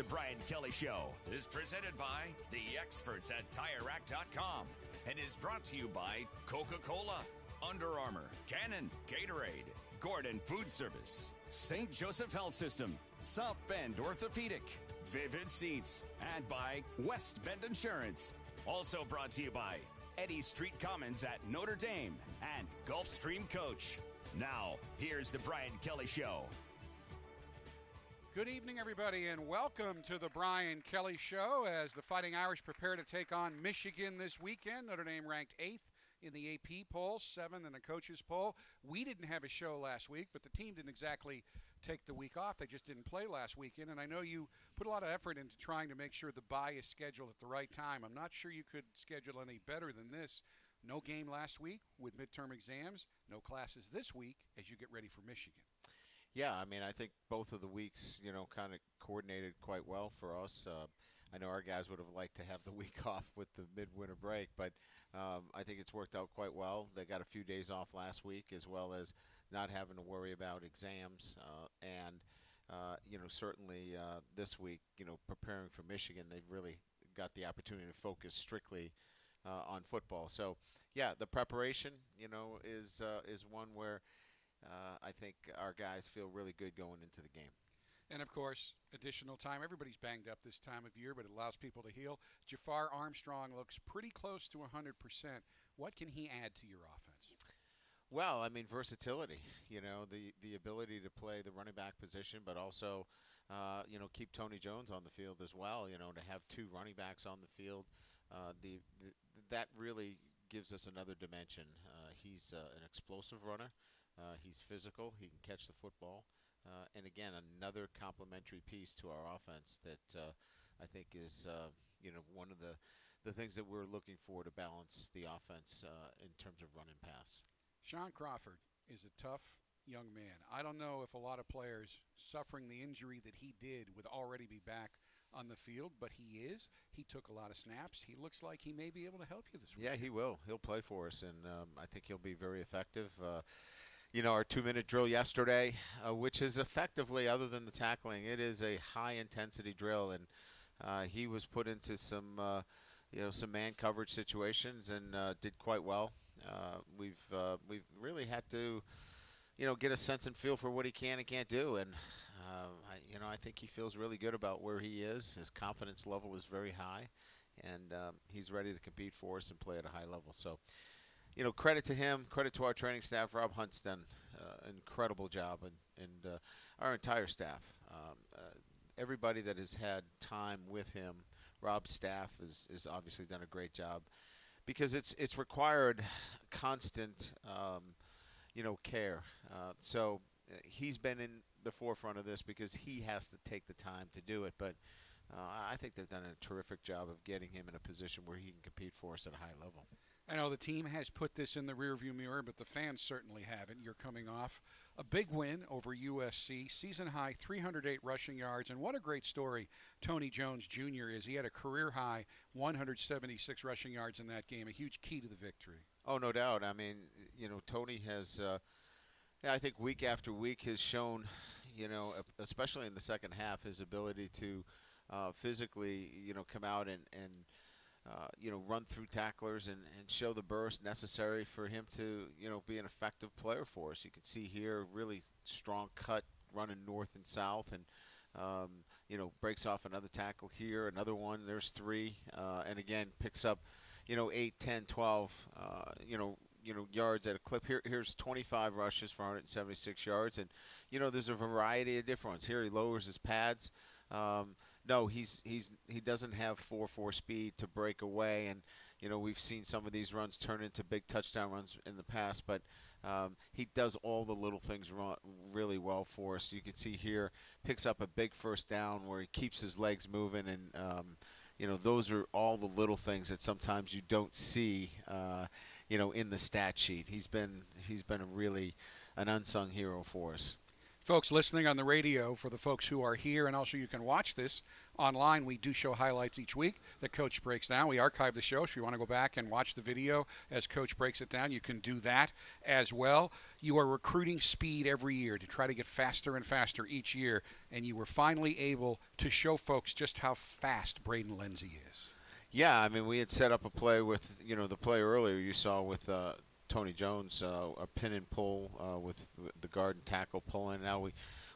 The Brian Kelly Show is presented by the experts at TireRack.com and is brought to you by Coca-Cola, Under Armour, Canon, Gatorade, Gordon Food Service, St. Joseph Health System, South Bend Orthopedic, Vivid Seats, and by West Bend Insurance. Also brought to you by Eddy Street Commons at Notre Dame and Gulfstream Coach. Now, here's the Brian Kelly Show. Good evening, everybody, and welcome to the Brian Kelly Show as the Fighting Irish prepare to take on Michigan this weekend. Notre Dame ranked 8th in the AP poll, 7th in the coaches poll. We didn't have a show last week, but the team didn't exactly take the week off. They just didn't play last weekend, and I know you put a lot of effort into trying to make sure the bye is scheduled at the right time. I'm not sure you could schedule any better than this. No game last week with midterm exams, no classes this week as you get ready for Michigan. Yeah, I mean, I think both of the weeks, kind of coordinated quite well for us. I know our guys would have liked to have the week off with the midwinter break, but I think it's worked out quite well. They got a few days off last week, as well as not having to worry about exams. Certainly this week, preparing for Michigan, they've really got the opportunity to focus strictly on football. So, yeah, the preparation, is one where I think our guys feel really good going into the game. And, of course, additional time. Everybody's banged up this time of year, but it allows people to heal. Jafar Armstrong looks pretty close to 100%. What can he add to your offense? Well, I mean, versatility, the ability to play the running back position, but also, keep Tony Jones on the field as well, to have two running backs on the field. That really gives us another dimension. He's an explosive runner. He's physical. He can catch the football. And, again, another complementary piece to our offense that I think is, one of the things that we're looking for to balance the offense in terms of run and pass. Sean Crawford is a tough young man. I don't know if a lot of players suffering the injury that he did would already be back on the field, but he is. He took a lot of snaps. He looks like he may be able to help you this week. Yeah, he will. He'll play for us, and I think he'll be very effective. Our 2-minute drill yesterday, which is effectively, other than the tackling, it is a high-intensity drill, and he was put into some man coverage situations and did quite well. We've really had to, get a sense and feel for what he can and can't do, and I think he feels really good about where he is. His confidence level is very high, and he's ready to compete for us and play at a high level. So, credit to him, credit to our training staff. Rob Hunt's done an incredible job, and our entire staff. Everybody that has had time with him, Rob's staff has obviously done a great job, because it's required constant, care. So he's been in the forefront of this because he has to take the time to do it. But I think they've done a terrific job of getting him in a position where he can compete for us at a high level. I know the team has put this in the rearview mirror, but the fans certainly haven't. You're coming off a big win over USC, season-high 308 rushing yards, and what a great story Tony Jones Jr. is. He had a career-high 176 rushing yards in that game, a huge key to the victory. Oh, no doubt. I mean, Tony has, I think week after week has shown, especially in the second half, his ability to physically, come out and run through tacklers and show the burst necessary for him to, be an effective player for us. You can see here really strong cut running north and south, and, breaks off another tackle here, another one, there's 3, and again picks up, 8, 10, 12, yards at a clip. Here's 25 rushes for 176 yards, and there's a variety of different ones. Here he lowers his pads. No, he doesn't have 4.4 speed to break away, and we've seen some of these runs turn into big touchdown runs in the past, but he does all the little things really well for us. You can see here, picks up a big first down where he keeps his legs moving, and those are all the little things that sometimes you don't see, in the stat sheet. He's been a really an unsung hero for us. Folks listening on the radio, for the folks who are here, and also you can watch this online, we do show highlights each week that Coach breaks down. We archive the show, so if you want to go back and watch the video as Coach breaks it down, you can do that as well. You are recruiting speed every year to try to get faster and faster each year, and you were finally able to show folks just how fast Braden Lenzy is. Yeah, I mean, we had set up a play with, the play earlier you saw with Tony Jones, a pin and pull with the guard and tackle pulling. Now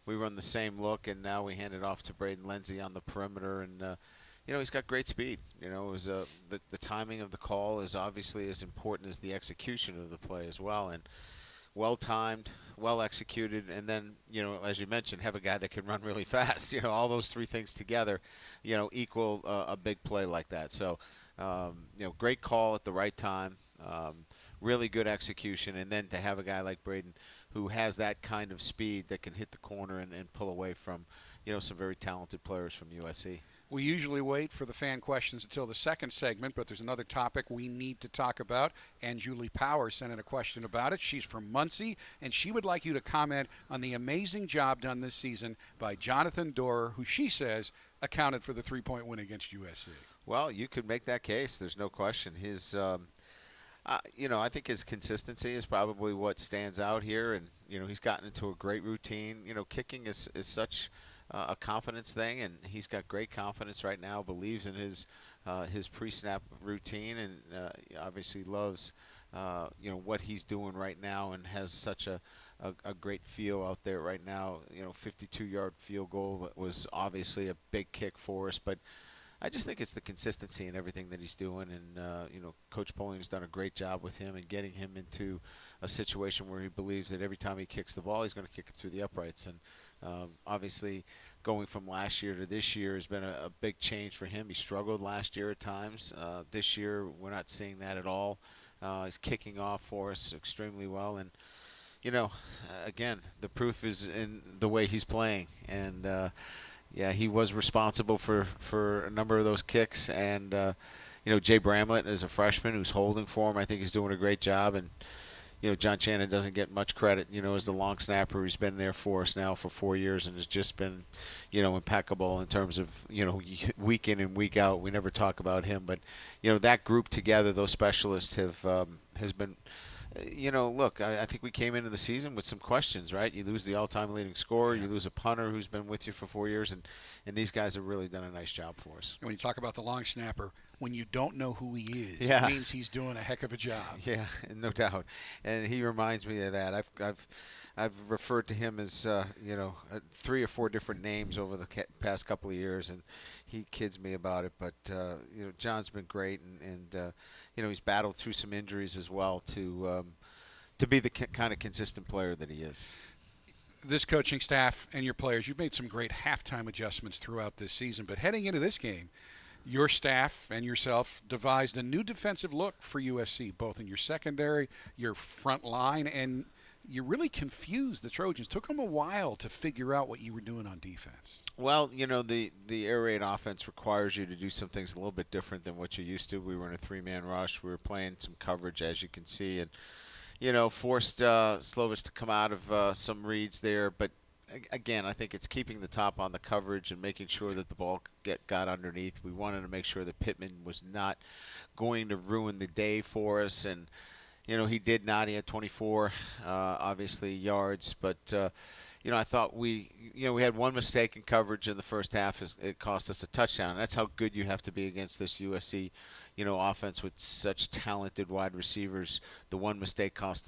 we run the same look, and now we hand it off to Braden Lenzy on the perimeter, and he's got great speed. It was the timing of the call is obviously as important as the execution of the play as well, and well timed, well executed, and then as you mentioned, have a guy that can run really fast. All those three things together, equal a big play like that. So great call at the right time. Really good execution, and then to have a guy like Braden who has that kind of speed that can hit the corner and pull away from, some very talented players from USC. We usually wait for the fan questions until the second segment, but there's another topic we need to talk about, and Julie Power sent in a question about it. She's from Muncie, and she would like you to comment on the amazing job done this season by Jonathan Doerer, who she says accounted for the three-point win against USC. Well, you could make that case. There's no question. His I think his consistency is probably what stands out here, and he's gotten into a great routine. Kicking is such a confidence thing, and he's got great confidence right now. Believes in his pre-snap routine, and obviously loves what he's doing right now, and has such a great feel out there right now. 52-yard field goal was obviously a big kick for us, but I just think it's the consistency in everything that he's doing, and Coach Polling's done a great job with him and getting him into a situation where he believes that every time he kicks the ball, he's going to kick it through the uprights. And obviously, going from last year to this year has been a big change for him. He struggled last year at times. This year, we're not seeing that at all. He's kicking off for us extremely well, and again, the proof is in the way he's playing, and. Yeah, he was responsible for a number of those kicks, and Jay Bramlett is a freshman who's holding for him. I think he's doing a great job, and John Shannon doesn't get much credit. As the long snapper, he's been there for us now for 4 years and has just been impeccable in terms of week in and week out. We never talk about him, but that group together, those specialists has been. Look, I think we came into the season with some questions, right? You lose the all-time leading scorer, you lose a punter who's been with you for 4 years, and these guys have really done a nice job for us. When you talk about the long snapper, when you don't know who he is, it means he's doing a heck of a job. Yeah, no doubt. And he reminds me of that. I've referred to him as 3 or 4 different names over the past couple of years, and he kids me about it. But John's been great, and he's battled through some injuries as well to be the kind of consistent player that he is. This coaching staff and your players, you've made some great halftime adjustments throughout this season, but heading into this game, your staff and yourself devised a new defensive look for USC, both in your secondary, your front line, and you really confused the Trojans. Took them a while to figure out what you were doing on defense. Well, the air raid offense requires you to do some things a little bit different than what you're used to. We were in a 3-man rush. We were playing some coverage, as you can see, and forced Slovis to come out of some reads there. But again, I think it's keeping the top on the coverage and making sure that the ball got underneath. We wanted to make sure that Pittman was not going to ruin the day for us, and he did not. He had 24, obviously, yards, but I thought we had one mistake in coverage in the first half. It cost us a touchdown. And that's how good you have to be against this USC, offense with such talented wide receivers. The one mistake cost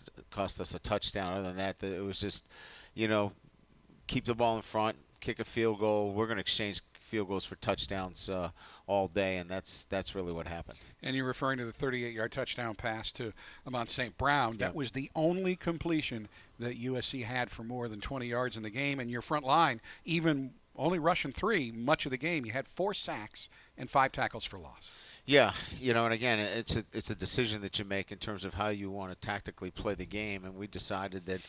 us a touchdown. Other than that, it was just, keep the ball in front, kick a field goal. We're going to exchange field goals for touchdowns all day, and that's really what happened. And you're referring to the 38-yard touchdown pass to Amon St. Brown. That was the only completion that USC had for more than 20 yards in the game, and your front line, even only rushing 3 much of the game, you had 4 sacks and 5 tackles for loss. Yeah, and again, it's a decision that you make in terms of how you want to tactically play the game, and we decided that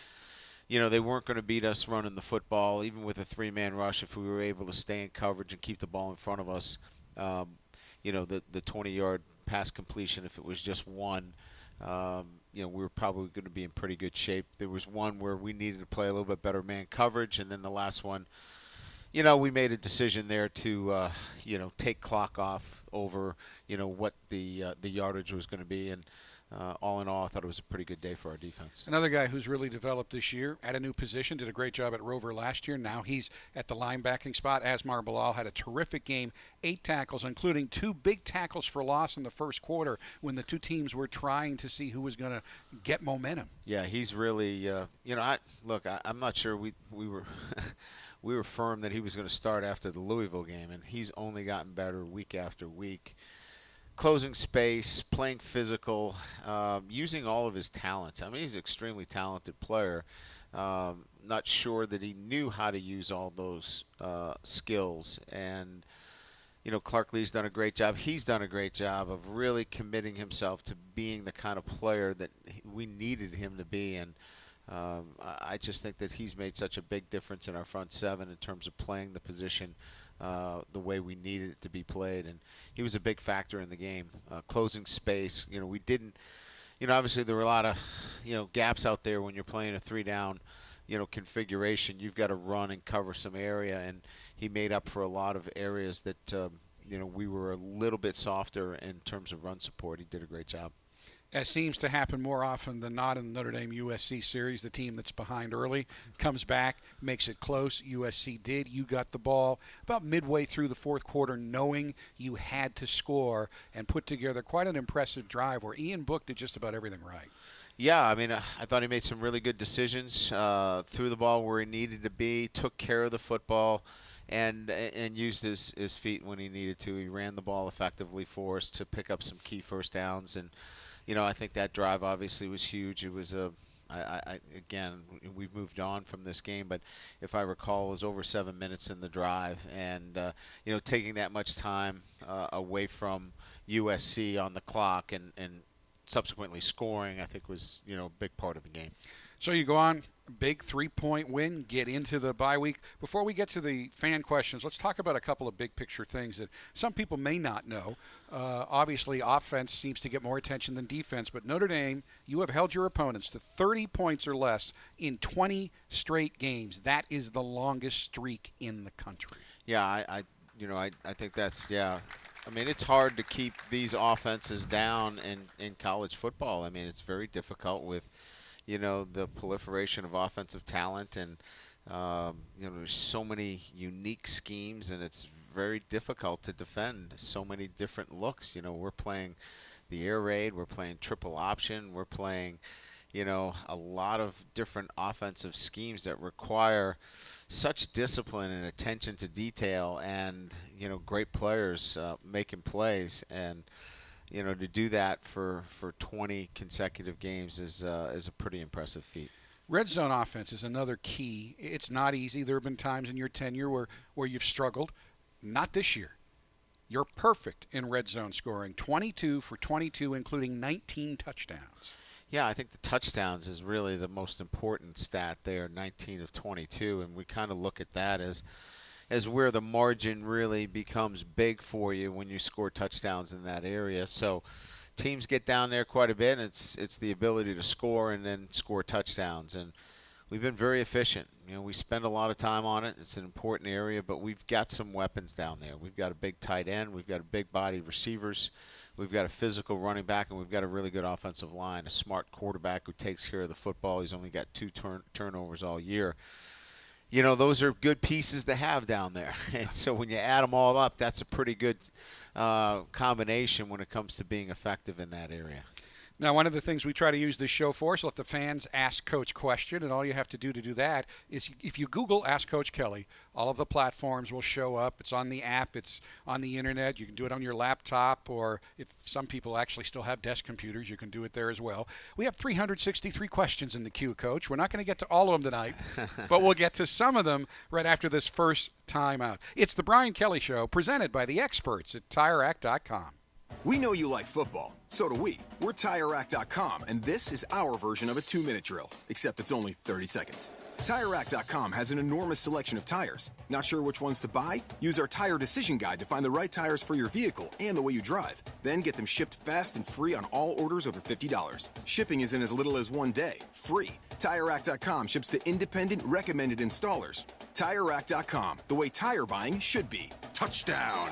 they weren't going to beat us running the football, even with a 3-man rush, if we were able to stay in coverage and keep the ball in front of us. The 20-yard pass completion, if it was just one, we were probably going to be in pretty good shape. There was one where we needed to play a little bit better man coverage, and then the last one, we made a decision there to, take clock off over, what the yardage was going to be. And all in all, I thought it was a pretty good day for our defense. Another guy who's really developed this year at a new position, did a great job at Rover last year. Now he's at the linebacking spot. Asmar Bilal had a terrific game, 8 tackles, including 2 big tackles for loss in the first quarter when the two teams were trying to see who was going to get momentum. Yeah, he's really, I'm not sure we were we were firm that he was going to start after the Louisville game, and he's only gotten better week after week. Closing space, playing physical, using all of his talents. I mean, he's an extremely talented player. Not sure that he knew how to use all those skills. And, Clark Lee's done a great job. He's done a great job of really committing himself to being the kind of player that we needed him to be. And I just think that he's made such a big difference in our front seven in terms of playing the position the way we needed it to be played, and he was a big factor in the game. Closing space, we didn't, obviously there were a lot of, gaps out there when you're playing a 3-down, configuration. You've got to run and cover some area, and he made up for a lot of areas that, we were a little bit softer in terms of run support. He did a great job. As seems to happen more often than not in the Notre Dame USC series, the team that's behind early comes back, makes it close. USC did. You got the ball about midway through the fourth quarter knowing you had to score and put together quite an impressive drive where Ian Book did just about everything right. Yeah, I mean, I thought he made some really good decisions, threw the ball where he needed to be, took care of the football, and used his feet when he needed to. He ran the ball effectively for us to pick up some key first downs, and I think that drive obviously was huge. It was again, we've moved on from this game, but if I recall, it was over 7 minutes in the drive, and taking that much time away from USC on the clock and subsequently scoring, I think was a big part of the game. So you go on, big 3-point win, get into the bye week. Before we get to the fan questions, let's talk about a couple of big picture things that some people may not know. Obviously, offense seems to get more attention than defense, but Notre Dame, you have held your opponents to 30 points or less in 20 straight games. That is the longest streak in the country. Yeah, I think that's, yeah. I mean, it's hard to keep these offenses down in college football. I mean, it's very difficult with the proliferation of offensive talent, and there's so many unique schemes, and it's very difficult to defend so many different looks. We're playing the air raid, we're playing triple option, we're playing a lot of different offensive schemes that require such discipline and attention to detail, and great players making plays, and to do that for 20 consecutive games is a pretty impressive feat. Red zone offense is another key. It's not easy. There have been times in your tenure where you've struggled. Not this year. You're perfect in red zone scoring, 22 for 22, including 19 touchdowns. Yeah, I think the touchdowns is really the most important stat there, 19 of 22, and we kind of look at that as where the margin really becomes big for you when you score touchdowns in that area. So teams get down there quite a bit, and it's the ability to score and then score touchdowns. And we've been very efficient. We spend a lot of time on it. It's an important area, but we've got some weapons down there. We've got a big tight end. We've got a big body receivers. We've got a physical running back, and we've got a really good offensive line, a smart quarterback who takes care of the football. He's only got 2 turnovers all year. Those are good pieces to have down there. And so when you add them all up, that's a pretty good combination when it comes to being effective in that area. Now, one of the things we try to use this show for is let the fans ask Coach question, and all you have to do that is if you Google Ask Coach Kelly, all of the platforms will show up. It's on the app. It's on the Internet. You can do it on your laptop, or if some people actually still have desk computers, you can do it there as well. We have 363 questions in the queue, Coach. We're not going to get to all of them tonight, but we'll get to some of them right after this first time out. It's the Brian Kelly Show, presented by the experts at TireRack.com. We know you like football. So do we. We're TireRack.com, and this is our version of a 2-minute drill, except it's only 30 seconds. TireRack.com has an enormous selection of tires. Not sure which ones to buy? Use our Tire Decision Guide to find the right tires for your vehicle and the way you drive. Then get them shipped fast and free on all orders over $50. Shipping is in as little as 1 day, free. TireRack.com ships to independent, recommended installers. TireRack.com, the way tire buying should be. Touchdown!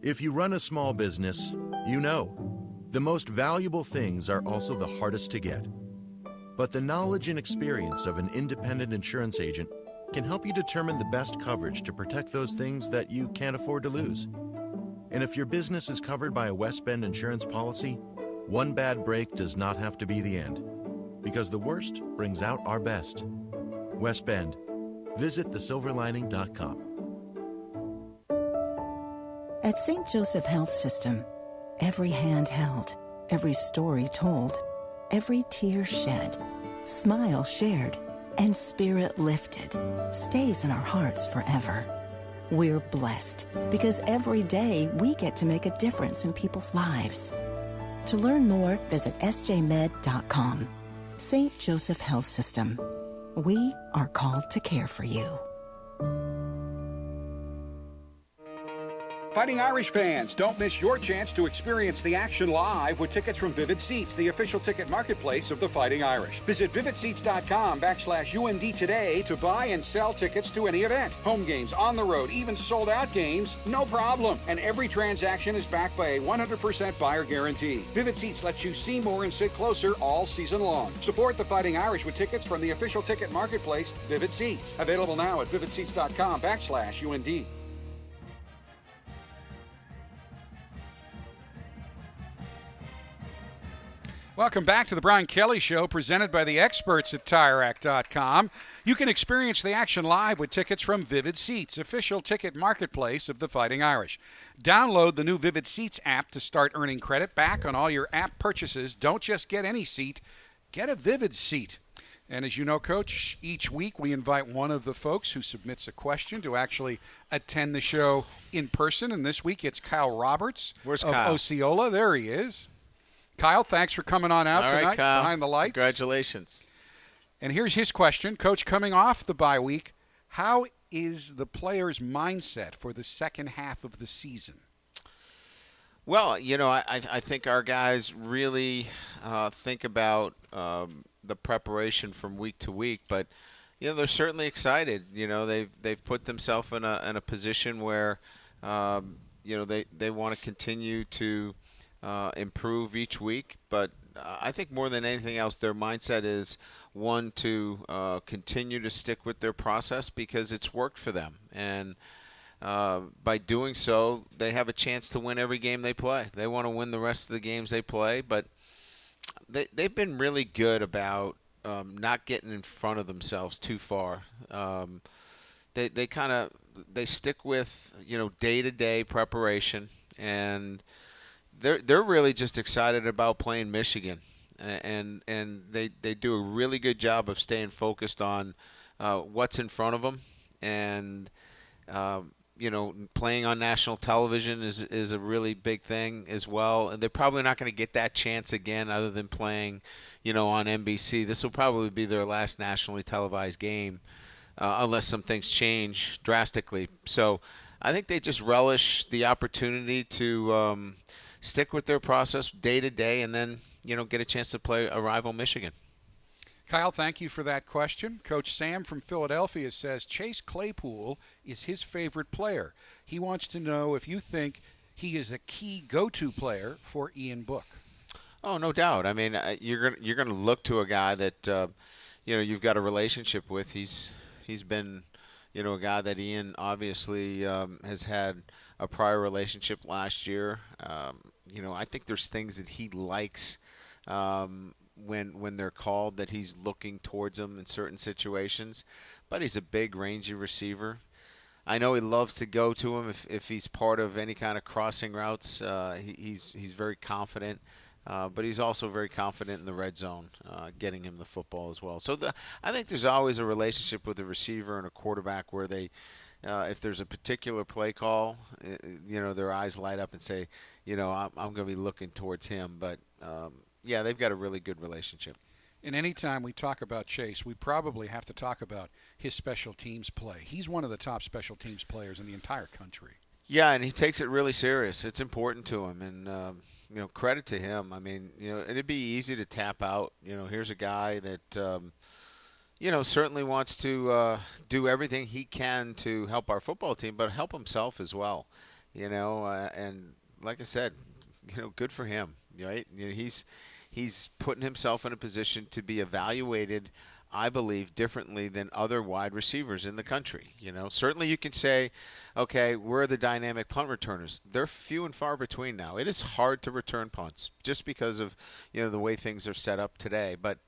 If you run a small business, you know, the most valuable things are also the hardest to get. But the knowledge and experience of an independent insurance agent can help you determine the best coverage to protect those things that you can't afford to lose. And if your business is covered by a West Bend insurance policy, one bad break does not have to be the end, because the worst brings out our best. West Bend. Visit thesilverlining.com. At St. Joseph Health System, every hand held, every story told, every tear shed, smile shared, and spirit lifted stays in our hearts forever. We're blessed because every day we get to make a difference in people's lives. To learn more, visit sjmed.com. St. Joseph Health System. We are called to care for you. Fighting Irish fans, don't miss your chance to experience the action live with tickets from Vivid Seats, the official ticket marketplace of the Fighting Irish. Visit vividseats.com/UND today to buy and sell tickets to any event. Home games, on the road, even sold-out games, no problem. And every transaction is backed by a 100% buyer guarantee. Vivid Seats lets you see more and sit closer all season long. Support the Fighting Irish with tickets from the official ticket marketplace, Vivid Seats. Available now at vividseats.com/UND. Welcome back to the Brian Kelly Show, presented by the experts at TireRack.com. You can experience the action live with tickets from Vivid Seats, official ticket marketplace of the Fighting Irish. Download the new Vivid Seats app to start earning credit back on all your app purchases. Don't just get any seat, get a Vivid Seat. And as you know, Coach, each week we invite one of the folks who submits a question to actually attend the show in person. And this week it's Kyle Roberts. Where's of Kyle? Osceola. There he is. Kyle, thanks for coming on out tonight behind the lights. Congratulations. And here's his question. Coach, coming off the bye week, how is the player's mindset for the second half of the season? Well, you know, I think our guys really think about the preparation from week to week, but you know they're certainly excited. You know, they've put themselves in a position where you know they want to continue to improve each week, but I think more than anything else, their mindset is one to continue to stick with their process because it's worked for them, and by doing so, they have a chance to win every game they play. They want to win the rest of the games they play, but they've been really good about not getting in front of themselves too far. They stick with day-to-day preparation, and they're really just excited about playing Michigan, and they do a really good job of staying focused on what's in front of them, and playing on national television is a really big thing as well. And they're probably not going to get that chance again, other than playing, on NBC. This will probably be their last nationally televised game, unless some things change drastically. So I think they just relish the opportunity to stick with their process day to day, and then get a chance to play a rival Michigan. Kyle, thank you for that question. Coach Sam from Philadelphia says Chase Claypool is his favorite player. He wants to know if you think he is a key go-to player for Ian Book. Oh, no doubt. I mean, you're gonna look to a guy that you've got a relationship with. He's been a guy that Ian obviously has had a prior relationship last year. I think there's things that he likes when they're called, that he's looking towards them in certain situations. But he's a big, rangy receiver. I know he loves to go to him if he's part of any kind of crossing routes. He's very confident, but he's also very confident in the red zone, getting him the football as well. So I think there's always a relationship with a receiver and a quarterback where they, if there's a particular play call, their eyes light up and say, I'm going to be looking towards him. But yeah, they've got a really good relationship. And anytime we talk about Chase, we probably have to talk about his special teams play. He's one of the top special teams players in the entire country. Yeah, and he takes it really serious. It's important to him, and credit to him. I mean, it'd be easy to tap out. Here's a guy that certainly wants to do everything he can to help our football team, but help himself as well. And like I said, good for him. Right? He's putting himself in a position to be evaluated, I believe, differently than other wide receivers in the country. Certainly you can say, okay, we're the dynamic punt returners. They're few and far between now. It is hard to return punts just because of, the way things are set up today. But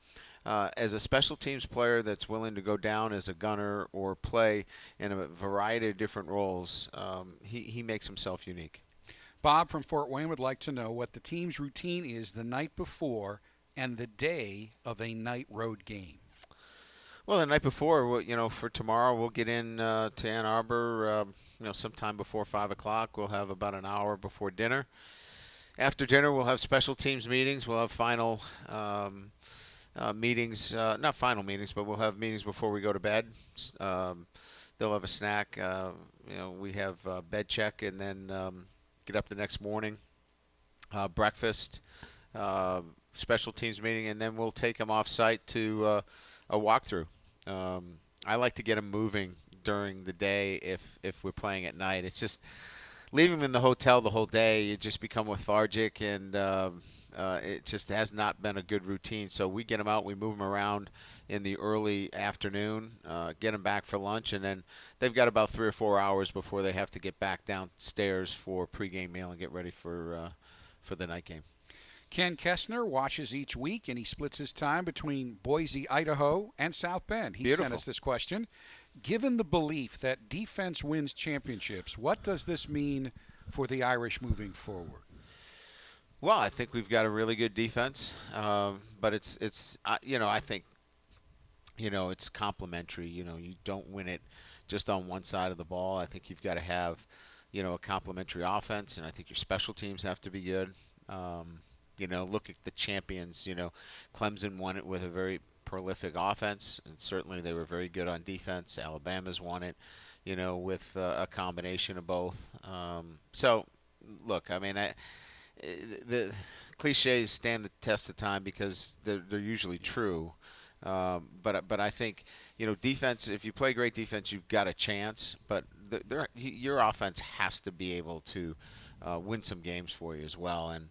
as a special teams player that's willing to go down as a gunner or play in a variety of different roles, he makes himself unique. Bob from Fort Wayne would like to know what the team's routine is the night before and the day of a night road game. Well, the night before, for tomorrow, we'll get in to Ann Arbor, sometime before 5 o'clock. We'll have about an hour before dinner. After dinner, we'll have special teams meetings. We'll have final meetings, not final meetings, but we'll have meetings before we go to bed. They'll have a snack. We have bed check, and then get up the next morning, breakfast, special teams meeting, and then we'll take them off-site to a walkthrough. I like to get them moving during the day if we're playing at night. It's just leave them in the hotel the whole day. You just become lethargic, and it just has not been a good routine. So we get them out, we move them around in the early afternoon, get them back for lunch, and then they've got about 3 or 4 hours before they have to get back downstairs for pregame meal and get ready for the night game. Ken Kessner watches each week, and he splits his time between Boise, Idaho, and South Bend. He Beautiful. sent us this question. Given the belief that defense wins championships, what does this mean for the Irish moving forward? Well, I think we've got a really good defense, but it's I think it's complementary. You don't win it just on one side of the ball. I think you've got to have a complementary offense, and I think your special teams have to be good. Look at the champions. Clemson won it with a very prolific offense, and certainly they were very good on defense. Alabama's won it, with a combination of both. So, look, I mean, the cliches stand the test of time because they're usually true. But I think defense. If you play great defense, you've got a chance. But your offense has to be able to win some games for you as well. And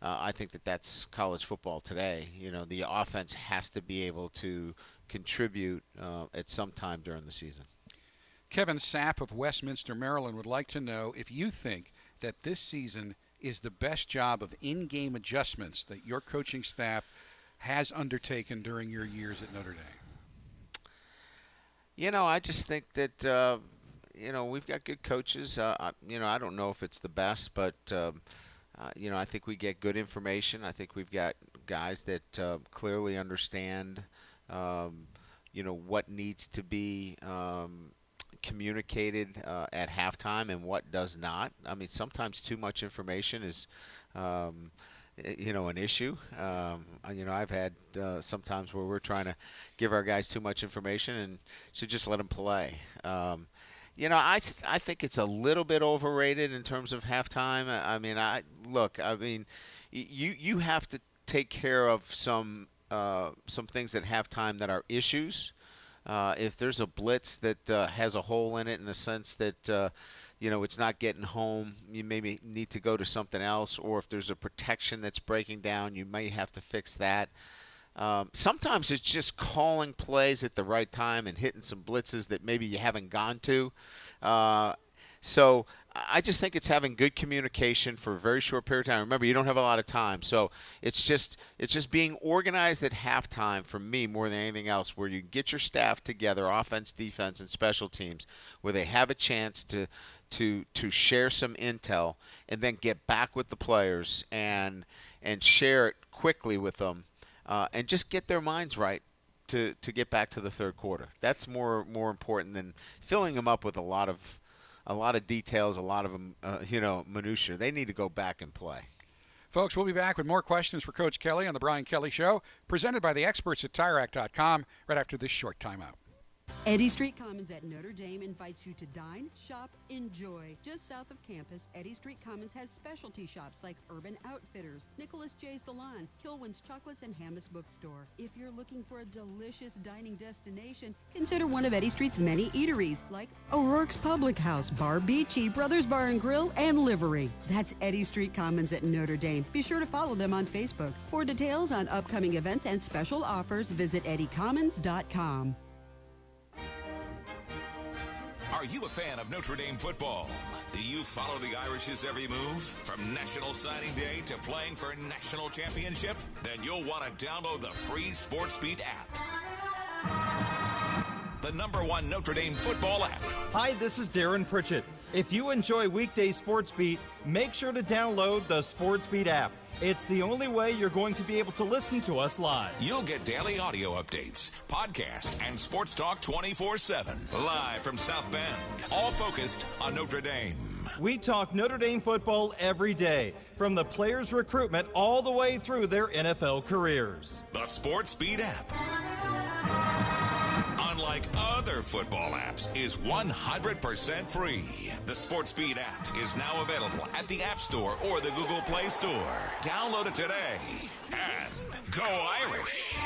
I think that's college football today. The offense has to be able to contribute at some time during the season. Kevin Sapp of Westminster, Maryland would like to know if you think that this season is the best job of in-game adjustments that your coaching staff has undertaken during your years at Notre Dame. I just think that, we've got good coaches. I don't know if it's the best, but I think we get good information. I think we've got guys that clearly understand, what needs to be communicated at halftime and what does not. I mean, sometimes too much information is, an issue. I've had sometimes where we're trying to give our guys too much information and should just let them play. I think it's a little bit overrated in terms of halftime. You have to take care of some things at halftime that are issues. If there's a blitz that has a hole in it in the sense that it's not getting home, you maybe need to go to something else. Or if there's a protection that's breaking down, you may have to fix that. Sometimes it's just calling plays at the right time and hitting some blitzes that maybe you haven't gone to. So I just think it's having good communication for a very short period of time. Remember, you don't have a lot of time. So it's just being organized at halftime for me more than anything else, where you get your staff together, offense, defense, and special teams, where they have a chance to share some intel and then get back with the players and share it quickly with them. And just get their minds right to get back to the third quarter. That's more important than filling them up with a lot of details, a lot of minutia. They need to go back and play. Folks, we'll be back with more questions for Coach Kelly on the Brian Kelly Show, presented by the experts at TireRack.com right after this short timeout. Eddy Street Commons at Notre Dame invites you to dine, shop, enjoy. Just south of campus, Eddy Street Commons has specialty shops like Urban Outfitters, Nicholas J. Salon, Kilwin's Chocolates, and Hammis Bookstore. If you're looking for a delicious dining destination, consider one of Eddy Street's many eateries like O'Rourke's Public House, Bar Beachy, Brothers Bar and Grill, and Livery. That's Eddy Street Commons at Notre Dame. Be sure to follow them on Facebook. For details on upcoming events and special offers, visit eddycommons.com. Are you a fan of Notre Dame football? Do you follow the Irish's every move? From National Signing Day to playing for a national championship? Then you'll want to download the free SportsBeat app. The #1 Notre Dame football app. Hi, this is Darren Pritchett. If you enjoy weekday SportsBeat, make sure to download the SportsBeat app. It's the only way you're going to be able to listen to us live. You'll get daily audio updates, podcast, and sports talk 24/7. Live from South Bend. All focused on Notre Dame. We talk Notre Dame football every day, from the players' recruitment all the way through their NFL careers. The SportsBeat app, unlike other football apps, is 100% free. The SportsBeat app is now available at the App Store or the Google Play Store. Download it today and go Irish!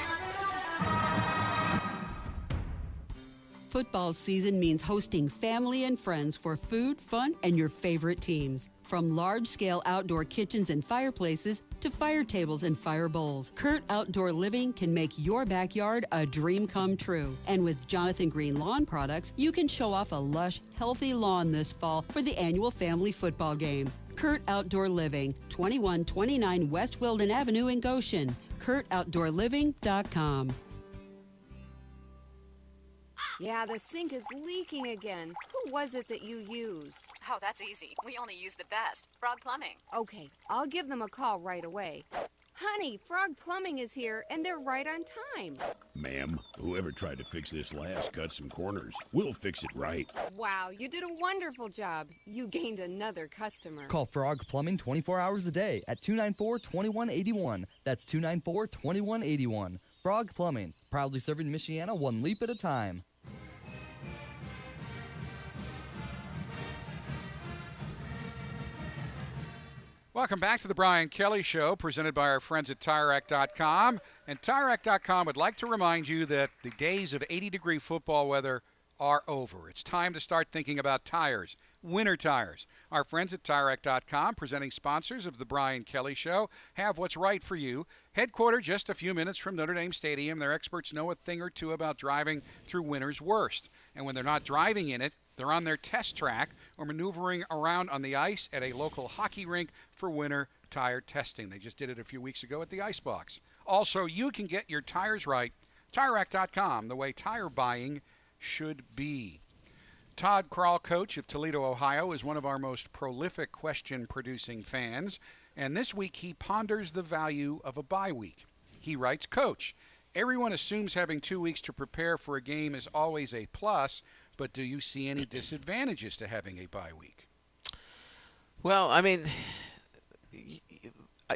Football season means hosting family and friends for food, fun, and your favorite teams. From large-scale outdoor kitchens and fireplaces to fire tables and fire bowls, Kurt Outdoor Living can make your backyard a dream come true. And with Jonathan Green Lawn Products, you can show off a lush, healthy lawn this fall for the annual family football game. Kurt Outdoor Living, 2129 West Wilden Avenue in Goshen. KurtOutdoorLiving.com. Yeah, the sink is leaking again. Who was it that you used? Oh, that's easy. We only use the best. Frog Plumbing. Okay, I'll give them a call right away. Honey, Frog Plumbing is here, and they're right on time. Ma'am, whoever tried to fix this last cut some corners. We'll fix it right. Wow, you did a wonderful job. You gained another customer. Call Frog Plumbing 24 hours a day at 294-2181. That's 294-2181. Frog Plumbing, proudly serving Michiana one leap at a time. Welcome back to the Brian Kelly Show, presented by our friends at TireRack.com. And TireRack.com would like to remind you that the days of 80-degree football weather are over. It's time to start thinking about tires, winter tires. Our friends at TireRack.com, presenting sponsors of the Brian Kelly Show, have what's right for you. Headquartered just a few minutes from Notre Dame Stadium, their experts know a thing or two about driving through winter's worst. And when they're not driving in it, they're on their test track or maneuvering around on the ice at a local hockey rink for winter tire testing. They just did it a few weeks ago at the Icebox. Also, you can get your tires right. TireRack.com, the way tire buying should be. Todd Krall, coach of Toledo, Ohio, is one of our most prolific question-producing fans, and this week he ponders the value of a bye week. He writes, Coach, everyone assumes having 2 weeks to prepare for a game is always a plus, but do you see any disadvantages to having a bye week? Well, I mean,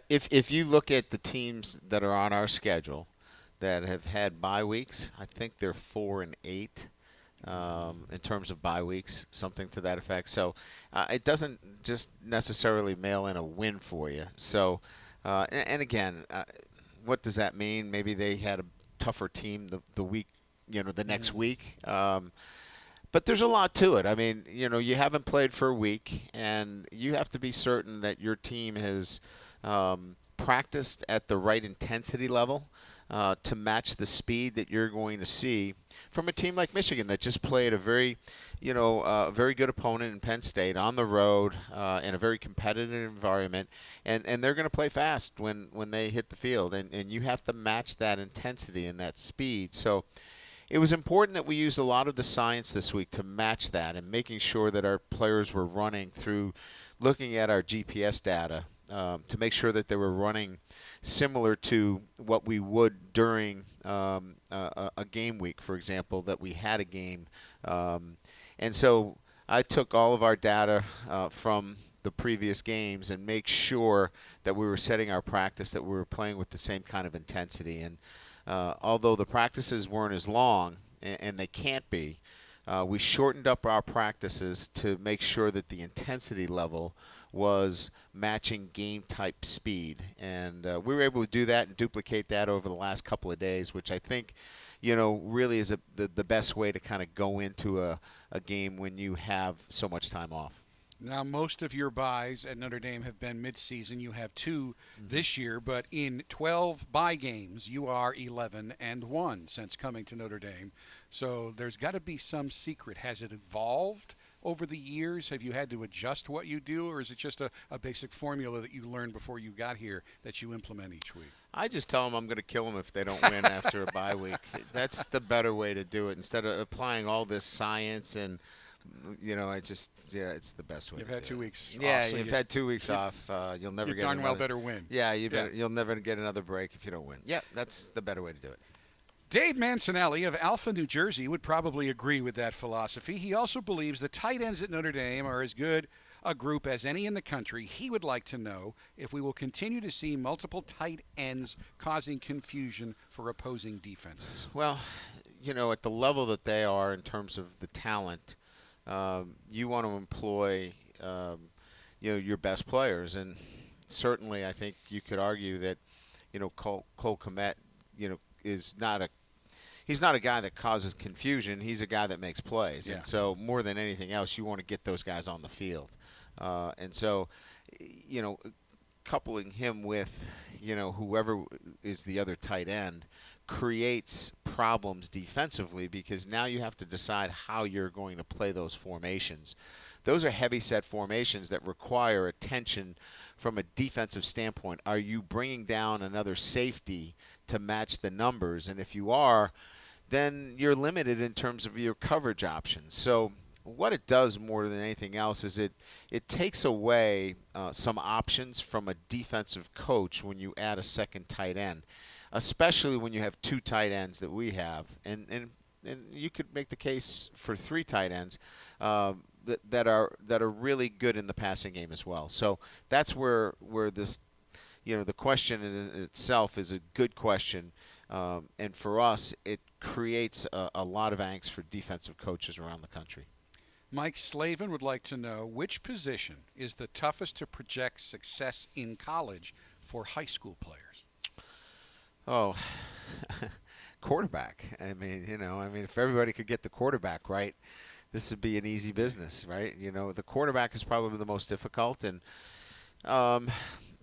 if you look at the teams that are on our schedule that have had bye weeks, I think they're 4 and 8 in terms of bye weeks, something to that effect. So it doesn't just necessarily mail in a win for you. So, and again, what does that mean? Maybe they had a tougher team the week, the next week. But there's a lot to it. I mean, you haven't played for a week, and you have to be certain that your team has practiced at the right intensity level to match the speed that you're going to see from a team like Michigan that just played a very good opponent in Penn State on the road in a very competitive environment, and they're going to play fast when they hit the field, and you have to match that intensity and that speed. So it was important that we used a lot of the science this week to match that and making sure that our players were running through looking at our GPS data to make sure that they were running similar to what we would during a game week, for example, that we had a game. And so I took all of our data from the previous games and make sure that we were setting our practice, that we were playing with the same kind of intensity. And although the practices weren't as long, and they can't be, we shortened up our practices to make sure that the intensity level was matching game type speed. And we were able to do that and duplicate that over the last couple of days, which I think, really is the best way to kind of go into a game when you have so much time off. Now, most of your buys at Notre Dame have been midseason. You have 2 this year, but in 12 bye games, you are 11-1 since coming to Notre Dame. So there's got to be some secret. Has it evolved over the years? Have you had to adjust what you do, or is it just a basic formula that you learned before you got here that you implement each week? I just tell them I'm going to kill them if they don't win after a bye week. That's the better way to do it, instead of applying all this science and it's the best way. You've had 2 weeks. Yeah, off, so you've had 2 weeks off. You'll never get. Darn well better win. Yeah, you'll never get another break if you don't win. Yeah, that's the better way to do it. Dave Mancinelli of Alpha, New Jersey, would probably agree with that philosophy. He also believes the tight ends at Notre Dame are as good a group as any in the country. He would like to know if we will continue to see multiple tight ends causing confusion for opposing defenses. Well, at the level that they are in terms of the talent, you want to employ, your best players, and certainly I think you could argue that, Cole Kmet, is not he's not a guy that causes confusion. He's a guy that makes plays, and so more than anything else, you want to get those guys on the field, and so, coupling him with, whoever is the other tight end creates problems defensively, because now you have to decide how you're going to play those formations. Those are heavy set formations that require attention from a defensive standpoint. Are you bringing down another safety to match the numbers? And if you are, then you're limited in terms of your coverage options. So what it does more than anything else is it takes away some options from a defensive coach when you add a second tight end, especially when you have 2 tight ends that we have, and you could make the case for 3 tight ends that are really good in the passing game as well. So that's where this, the question in itself is a good question, and for us, it creates a lot of angst for defensive coaches around the country. Mike Slavin would like to know, which position is the toughest to project success in college for high school players? Oh, quarterback. I mean, if everybody could get the quarterback right, this would be an easy business, right? The quarterback is probably the most difficult, and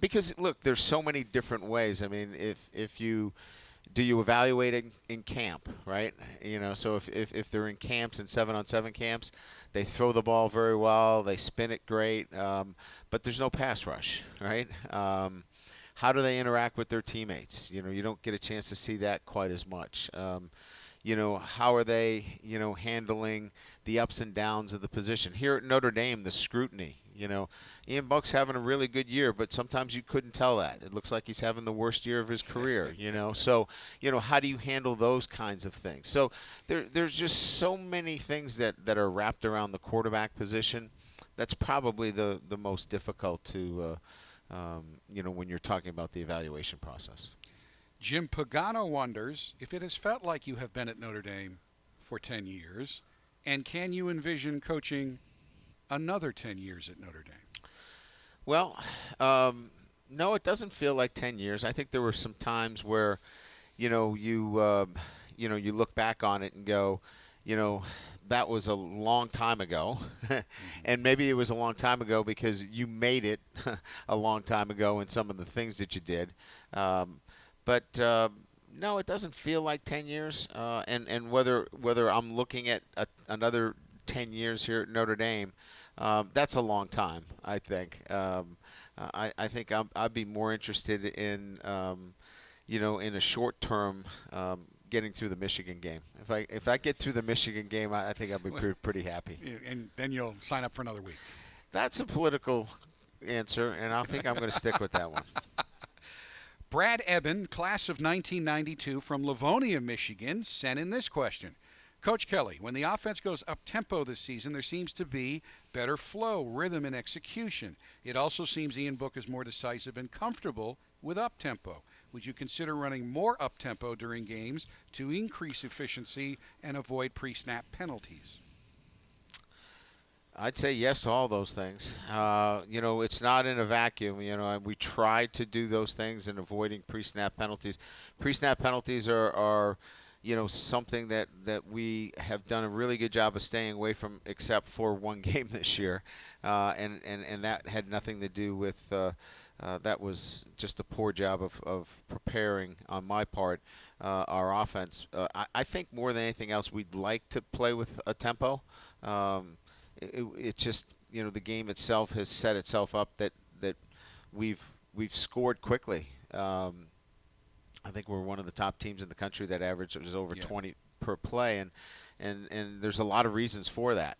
because look, there's so many different ways. I mean, if you evaluate in camp, right? So if they're in camps and 7-on-7 camps, they throw the ball very well, they spin it great, but there's no pass rush, right? How do they interact with their teammates? You don't get a chance to see that quite as much. How are they, handling the ups and downs of the position? Here at Notre Dame, the scrutiny. Ian Buck's having a really good year, but sometimes you couldn't tell that. It looks like he's having the worst year of his career, So, how do you handle those kinds of things? So there's just so many things that are wrapped around the quarterback position. That's probably the most difficult to when you're talking about the evaluation process. Jim Pagano wonders if it has felt like you have been at Notre Dame for 10 years, and can you envision coaching another 10 years at Notre Dame? Well, no, it doesn't feel like 10 years. I think there were some times where, you look back on it and go, that was a long time ago. And maybe it was a long time ago because you made it a long time ago in some of the things that you did. But no, it doesn't feel like 10 years. And whether I'm looking at another 10 years here at Notre Dame, that's a long time, I think. I think I'd be more interested in, in a short term, getting through the Michigan game. If I get through the Michigan game, I think I'll be pretty happy. And then you'll sign up for another week. That's a political answer, and I think I'm going to stick with that one. Brad Eben, class of 1992 from Livonia, Michigan, sent in this question. Coach Kelly, when the offense goes up-tempo this season, there seems to be better flow, rhythm, and execution. It also seems Ian Book is more decisive and comfortable with up-tempo. Would you consider running more up-tempo during games to increase efficiency and avoid pre-snap penalties? I'd say yes to all those things. It's not in a vacuum. We try to do those things in avoiding pre-snap penalties. Pre-snap penalties are something that we have done a really good job of staying away from, except for one game this year, and that had nothing to do with. That was just a poor job of preparing on my part our offense. I think more than anything else, we'd like to play with a tempo. It's just the game itself has set itself up that we've scored quickly. I think we're one of the top teams in the country that averages over 20 per play, and there's a lot of reasons for that.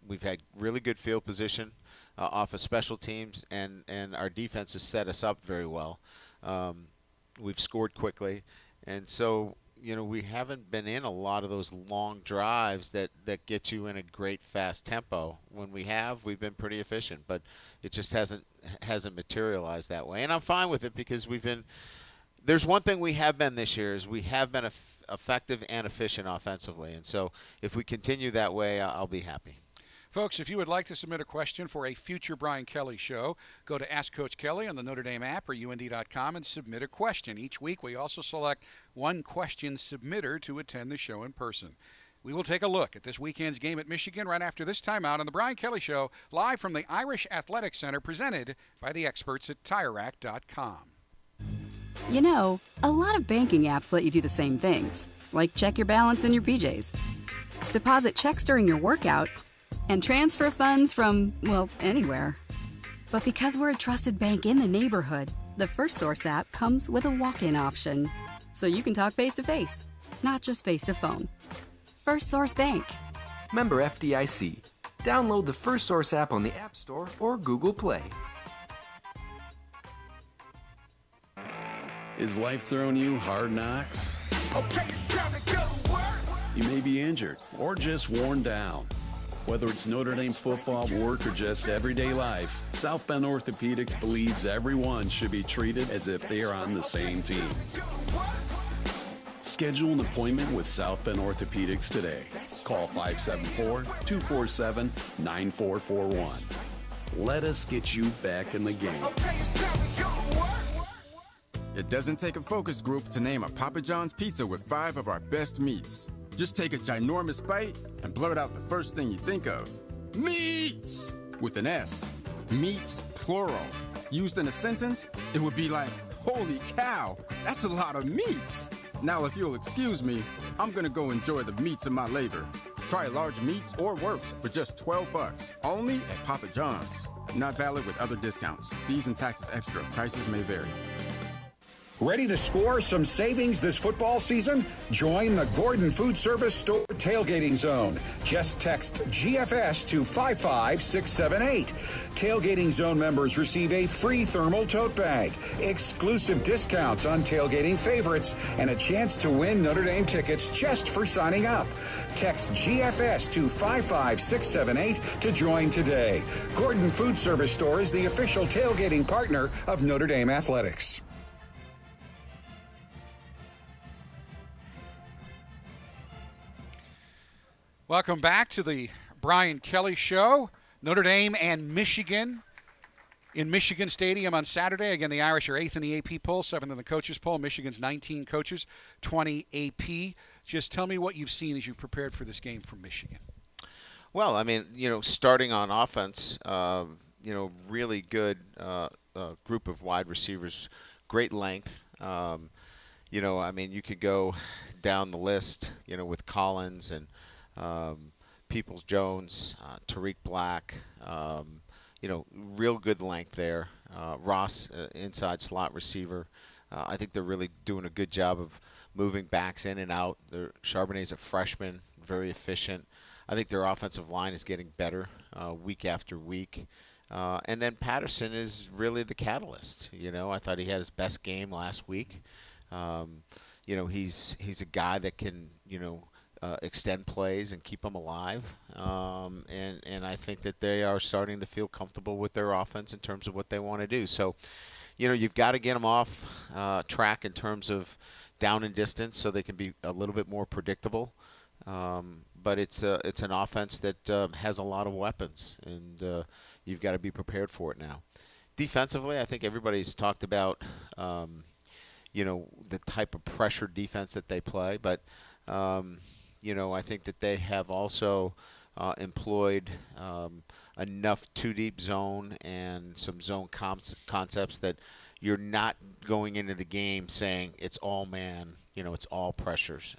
We've had really good field position off of special teams, and our defense has set us up very well. We've scored quickly, and so we haven't been in a lot of those long drives that get you in a great fast tempo. When we have, we've been pretty efficient, but it just hasn't materialized that way. And I'm fine with it because there's one thing we have been this year is we have been effective and efficient offensively. And so if we continue that way, I'll be happy. Folks, if you would like to submit a question for a future Brian Kelly show, go to Ask Coach Kelly on the Notre Dame app or UND.com and submit a question. Each week we also select one question submitter to attend the show in person. We will take a look at this weekend's game at Michigan right after this timeout on the Brian Kelly Show, live from the Irish Athletic Center, presented by the experts at TireRack.com. You know, a lot of banking apps let you do the same things, like check your balance in your PJs, deposit checks during your workout, and transfer funds from, well, anywhere. But because we're a trusted bank in the neighborhood, the First Source app comes with a walk-in option. So you can talk face-to-face, not just face-to-phone. First Source Bank. Member FDIC. Download the First Source app on the App Store or Google Play. Is life throwing you hard knocks? Okay, it's time to go to work. You may be injured or just worn down. Whether it's Notre Dame football, work, or just everyday life, South Bend Orthopedics believes everyone should be treated as if they are on the same team. Schedule an appointment with South Bend Orthopedics today. Call 574-247-9441. Let us get you back in the game. It doesn't take a focus group to name a Papa John's pizza with 5 of our best meats. Just take a ginormous bite and blurt out the first thing you think of. Meats! With an S. Meats, plural. Used in a sentence, it would be like, holy cow, that's a lot of meats. Now, if you'll excuse me, I'm gonna go enjoy the meats of my labor. Try large meats or works for just $12, only at Papa John's. Not valid with other discounts. Fees and taxes extra. Prices may vary. Ready to score some savings this football season? Join the Gordon Food Service Store Tailgating Zone. Just text GFS to 55678. Tailgating Zone members receive a free thermal tote bag, exclusive discounts on tailgating favorites, and a chance to win Notre Dame tickets just for signing up. Text GFS to 55678 to join today. Gordon Food Service Store is the official tailgating partner of Notre Dame Athletics. Welcome back to the Brian Kelly Show. Notre Dame and Michigan in Michigan Stadium on Saturday. Again, the Irish are 8th in the AP poll, 7th in the coaches poll. Michigan's 19 coaches, 20 AP. Just tell me what you've seen as you've prepared for this game from Michigan. Well, I mean, starting on offense, really good group of wide receivers, great length. You could go down the list, with Collins and Peoples-Jones, Tariq Black, real good length there. Ross, inside slot receiver. I think they're really doing a good job of moving backs in and out. Charbonnet's a freshman, very efficient. I think their offensive line is getting better week after week. And then Patterson is really the catalyst. I thought he had his best game last week. He's a guy that can, extend plays and keep them alive. And I think that they are starting to feel comfortable with their offense in terms of what they want to do. So, you've got to get them off track in terms of down and distance so they can be a little bit more predictable. But it's an offense that has a lot of weapons, and you've got to be prepared for it now. Defensively, I think everybody's talked about, the type of pressure defense that they play. But, I think that they have also employed enough two-deep zone and some zone concepts that you're not going into the game saying it's all man, it's all pressures.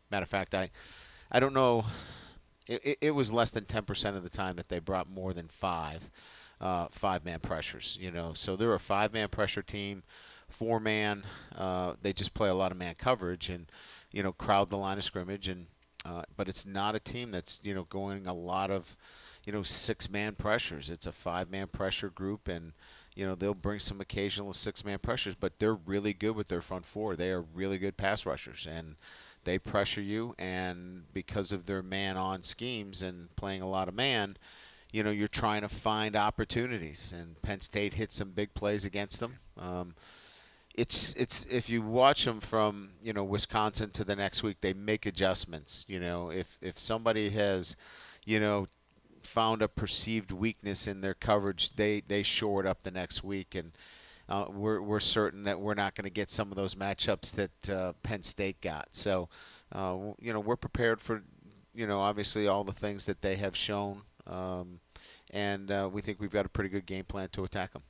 Matter of fact, I don't know. It was less than 10% of the time that they brought more than five-man pressures. So they're a five-man pressure team, four-man. They just play a lot of man coverage and crowd the line of scrimmage. And but it's not a team that's going a lot of six-man pressures. It's a five-man pressure group, and they'll bring some occasional six-man pressures. But they're really good with their front four. They are really good pass rushers, and they pressure you, and because of their man-on schemes and playing a lot of man, you're trying to find opportunities. And Penn State hit some big plays against them. It's if you watch them from Wisconsin to the next week, they make adjustments. If somebody has found a perceived weakness in their coverage, they shore it up the next week, and we're certain that we're not going to get some of those matchups that Penn State got. So, we're prepared for, obviously all the things that they have shown, and we think we've got a pretty good game plan to attack them.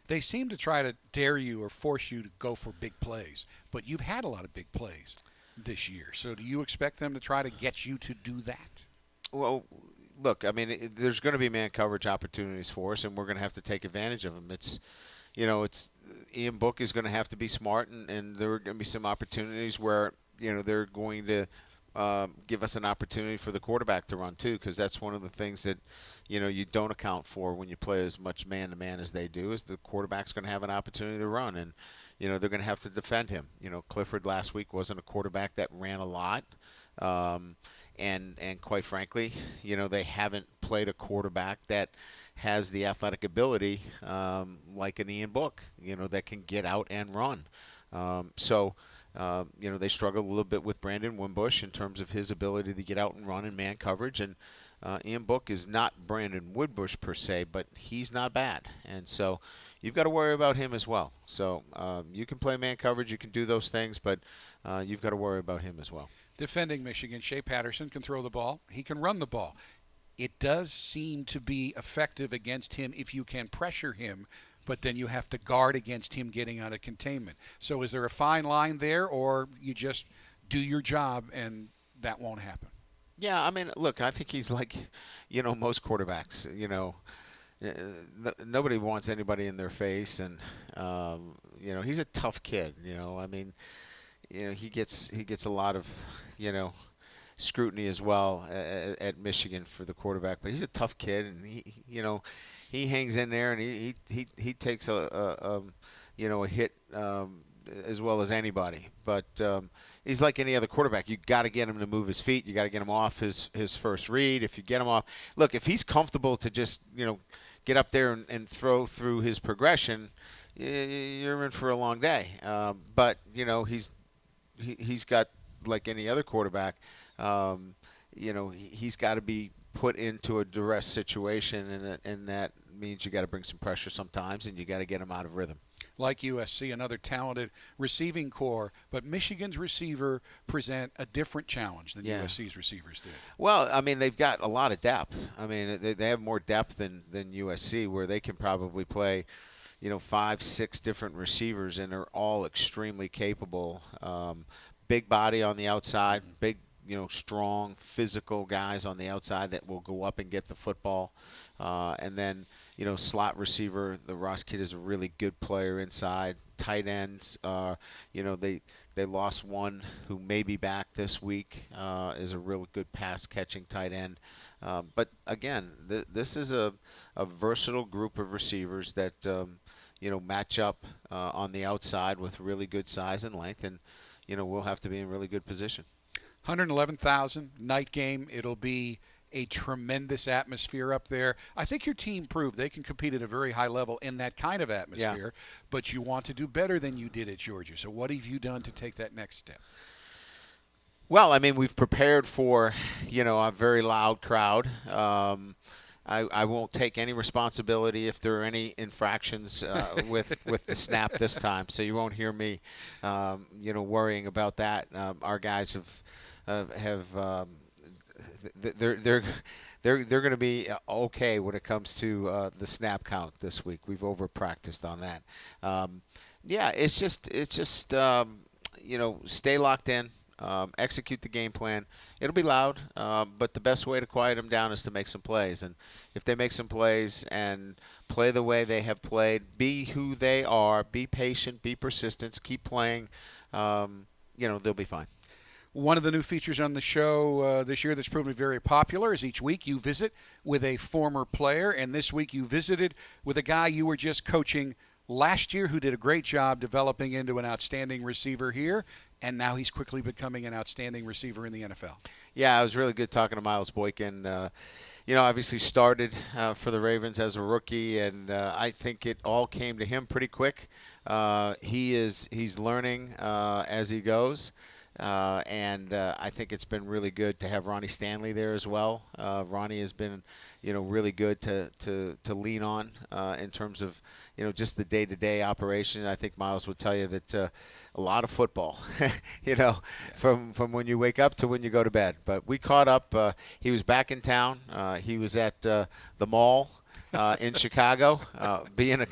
They seem to try to dare you or force you to go for big plays, but you've had a lot of big plays this year. So do you expect them to try to get you to do that? Well, look, I mean, there's going to be man coverage opportunities for us, and we're going to have to take advantage of them. It's Ian Book is going to have to be smart, and there are going to be some opportunities where they're going to give us an opportunity for the quarterback to run too, because that's one of the things that you don't account for when you play as much man-to-man as they do, is the quarterback's going to have an opportunity to run, and they're going to have to defend him. Clifford last week wasn't a quarterback that ran a lot, and quite frankly, they haven't played a quarterback that has the athletic ability like an Ian Book, that can get out and run. They struggle a little bit with Brandon Wimbush in terms of his ability to get out and run in man coverage. And Ian Book is not Brandon Wimbush per se, but he's not bad. And so you've got to worry about him as well. So you can play man coverage, you can do those things, but you've got to worry about him as well. Defending Michigan, Shea Patterson can throw the ball. He can run the ball. It does seem to be effective against him if you can pressure him, but then you have to guard against him getting out of containment. So is there a fine line there, or you just do your job and that won't happen? Yeah, I mean, look, I think he's like, most quarterbacks, nobody wants anybody in their face, and, he's a tough kid, I mean, he gets a lot of, scrutiny as well at Michigan for the quarterback, but he's a tough kid, and he hangs in there, and he takes a hit as well as anybody. But he's like any other quarterback. You got to get him to move his feet. You got to get him off his first read. If you get him off, look, if he's comfortable to just get up there and throw through his progression, you're in for a long day. But he's got, like any other quarterback, he's got to be put into a duress situation, and that means you got to bring some pressure sometimes, and you got to get him out of rhythm. Like USC, another talented receiving core, but Michigan's receiver present a different challenge than USC's receivers did. Well, I mean, they've got a lot of depth. I mean, they have more depth than USC, where they can probably play 5-6 different receivers, and they're all extremely capable. Big body on the outside, big, strong, physical guys on the outside that will go up and get the football. And then, slot receiver, the Ross kid is a really good player inside. Tight ends, they lost one who may be back this week, is a real good pass-catching tight end. But, again, this is a versatile group of receivers that, match up on the outside with really good size and length, and we'll have to be in really good position. 111,000 night game. It'll be a tremendous atmosphere up there. I think your team proved they can compete at a very high level in that kind of atmosphere, but you want to do better than you did at Georgia. So what have you done to take that next step? Well, I mean, we've prepared for, a very loud crowd. I won't take any responsibility if there are any infractions with the snap this time. So you won't hear me, worrying about that. Our guys they're going to be okay when it comes to the snap count this week. We've over practiced on that. It's just stay locked in. Execute the game plan. It'll be loud, but the best way to quiet them down is to make some plays. And if they make some plays and play the way they have played, be who they are, be patient, be persistent, keep playing, they'll be fine. One of the new features on the show this year that's proven very popular is each week you visit with a former player, and this week you visited with a guy you were just coaching last year who did a great job developing into an outstanding receiver here, and now he's quickly becoming an outstanding receiver in the NFL. Yeah, it was really good talking to Miles Boykin. Obviously started for the Ravens as a rookie, and I think it all came to him pretty quick. He's learning as he goes. And I think it's been really good to have Ronnie Stanley there as well. Ronnie has been, really good to lean on in terms of, just the day-to-day operation. I think Miles would tell you that a lot of football, from when you wake up to when you go to bed. But we caught up. He was back in town. He was at the mall in Chicago, being a